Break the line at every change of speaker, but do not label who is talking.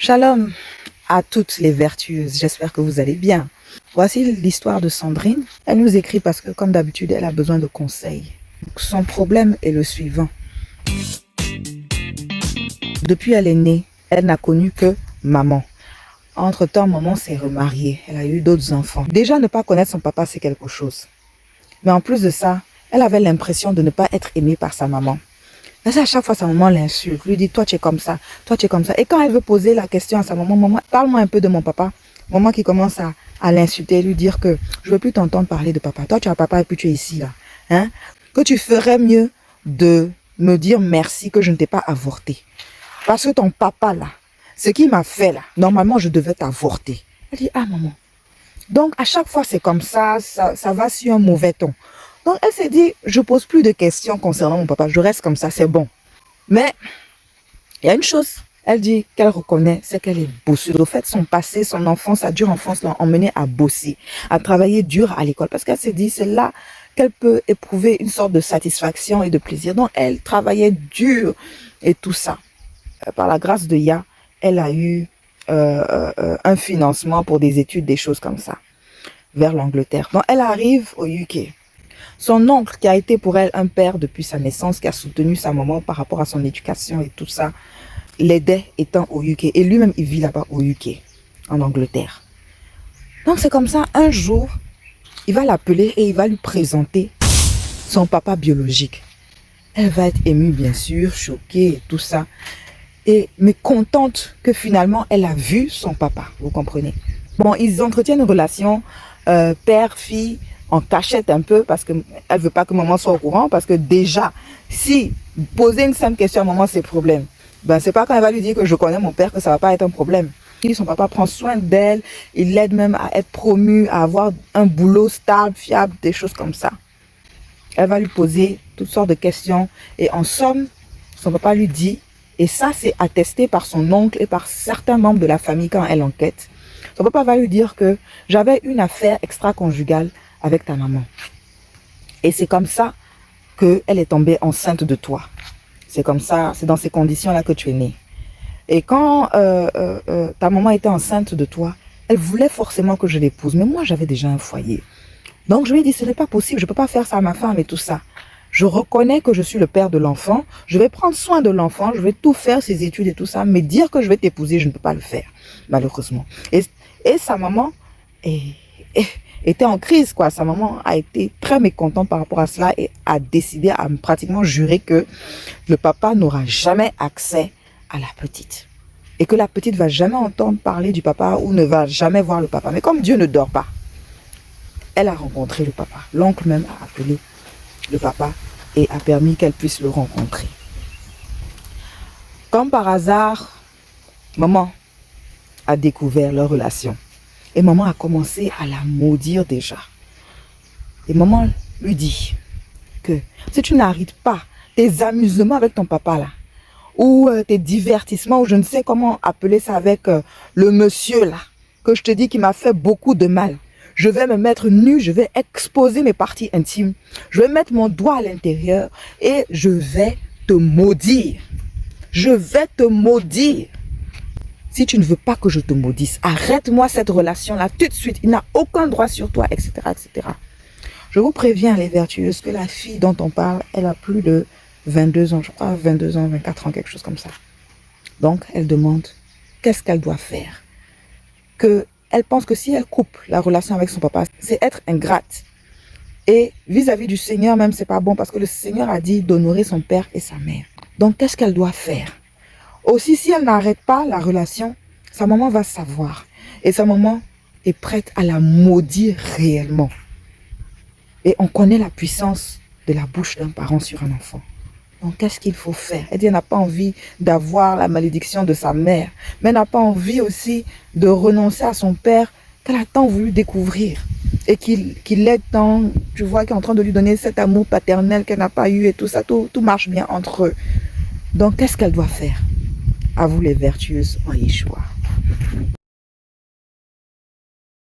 Shalom à toutes les vertueuses, j'espère que vous allez bien. Voici l'histoire de Sandrine. Elle nous écrit parce que, comme d'habitude, elle a besoin de conseils. Son problème est le suivant. Depuis elle est née, elle n'a connu que maman. Entre-temps, maman s'est remariée. Elle a eu d'autres enfants. Déjà, ne pas connaître son papa, c'est quelque chose. Mais en plus de ça, elle avait l'impression de ne pas être aimée par sa maman. Parce qu'à chaque fois, sa maman l'insulte, lui dit, toi tu es comme ça, toi tu es comme ça. Et quand elle veut poser la question à sa maman, maman, parle-moi un peu de mon papa. Maman qui commence à l'insulter, lui dire que je ne veux plus t'entendre parler de papa. Toi tu as papa et puis tu es ici là. Hein? Que tu ferais mieux de me dire merci que je ne t'ai pas avorté. Parce que ton papa là, ce qu'il m'a fait là, normalement je devais t'avorter. Elle dit, ah maman. Donc à chaque fois c'est comme ça va sur un mauvais ton. Donc elle s'est dit, je pose plus de questions concernant mon papa, je reste comme ça, c'est bon. Mais il y a une chose, elle dit qu'elle reconnaît, c'est qu'elle est bosseuse. Au fait, son passé, son enfance, sa dure enfance l'a emmenée à bosser, à travailler dur à l'école. Parce qu'elle s'est dit, c'est là qu'elle peut éprouver une sorte de satisfaction et de plaisir. Donc elle travaillait dur et tout ça. Par la grâce de Yah, elle a eu un financement pour des études, des choses comme ça, vers l'Angleterre. Donc elle arrive au UK. Son oncle, qui a été pour elle un père depuis sa naissance, qui a soutenu sa maman par rapport à son éducation et tout ça, l'aidait étant au UK. Et lui-même, il vit là-bas au UK, en Angleterre. Donc c'est comme ça, un jour, il va l'appeler et il va lui présenter son papa biologique. Elle va être émue, bien sûr, choquée et tout ça. Mais contente que finalement, elle a vu son papa, vous comprenez. Bon, ils entretiennent une relation père-fille, en cachette un peu parce qu'elle ne veut pas que maman soit au courant, parce que déjà, si poser une simple question à maman c'est problème, ben c'est pas quand elle va lui dire que je connais mon père que ça va pas être un problème. Son papa prend soin d'elle, il l'aide même à être promue, à avoir un boulot stable, fiable, des choses comme ça. Elle va lui poser toutes sortes de questions et en somme, son papa lui dit, et ça c'est attesté par son oncle et par certains membres de la famille quand elle enquête, son papa va lui dire que j'avais une affaire extra-conjugale avec ta maman. Et c'est comme ça qu'elle est tombée enceinte de toi. C'est comme ça, c'est dans ces conditions-là que tu es née. Et quand ta maman était enceinte de toi, elle voulait forcément que je l'épouse. Mais moi, j'avais déjà un foyer. Donc, je lui ai dit, ce n'est pas possible, je ne peux pas faire ça à ma femme et tout ça. Je reconnais que je suis le père de l'enfant. Je vais prendre soin de l'enfant. Je vais tout faire, ses études et tout ça. Mais dire que je vais t'épouser, je ne peux pas le faire, malheureusement. Et sa maman était en crise, quoi. Sa maman a été très mécontente par rapport à cela et a décidé à pratiquement jurer que le papa n'aura jamais accès à la petite. Et que la petite va jamais entendre parler du papa ou ne va jamais voir le papa. Mais comme Dieu ne dort pas, elle a rencontré le papa. L'oncle même a appelé le papa et a permis qu'elle puisse le rencontrer. Comme par hasard, maman a découvert leur relation. Et maman a commencé à la maudire déjà. Et maman lui dit que si tu n'arrêtes pas tes amusements avec ton papa là, ou tes divertissements, ou je ne sais comment appeler ça avec le monsieur là, que je te dis qui m'a fait beaucoup de mal, je vais me mettre nue, je vais exposer mes parties intimes, je vais mettre mon doigt à l'intérieur et je vais te maudire. Je vais te maudire. Si tu ne veux pas que je te maudisse, arrête-moi cette relation-là tout de suite. Il n'a aucun droit sur toi, etc., etc. Je vous préviens, les vertueuses, que la fille dont on parle, elle a plus de 22 ans, je crois, 22 ans, 24 ans, quelque chose comme ça. Donc, elle demande qu'est-ce qu'elle doit faire. Elle pense que si elle coupe la relation avec son papa, c'est être ingrate. Et vis-à-vis du Seigneur même, c'est pas bon parce que le Seigneur a dit d'honorer son père et sa mère. Donc, qu'est-ce qu'elle doit faire? Aussi, si elle n'arrête pas la relation, sa maman va savoir. Et sa maman est prête à la maudire réellement. Et on connaît la puissance de la bouche d'un parent sur un enfant. Donc, qu'est-ce qu'il faut faire? Elle dit qu'elle n'a pas envie d'avoir la malédiction de sa mère. Mais elle n'a pas envie aussi de renoncer à son père qu'elle a tant voulu découvrir. Et qu'il l'aide tant, tu vois, qu'il est en train de lui donner cet amour paternel qu'elle n'a pas eu et tout ça. Tout marche bien entre eux. Donc, qu'est-ce qu'elle doit faire? À vous les vertueuses en Yeshua.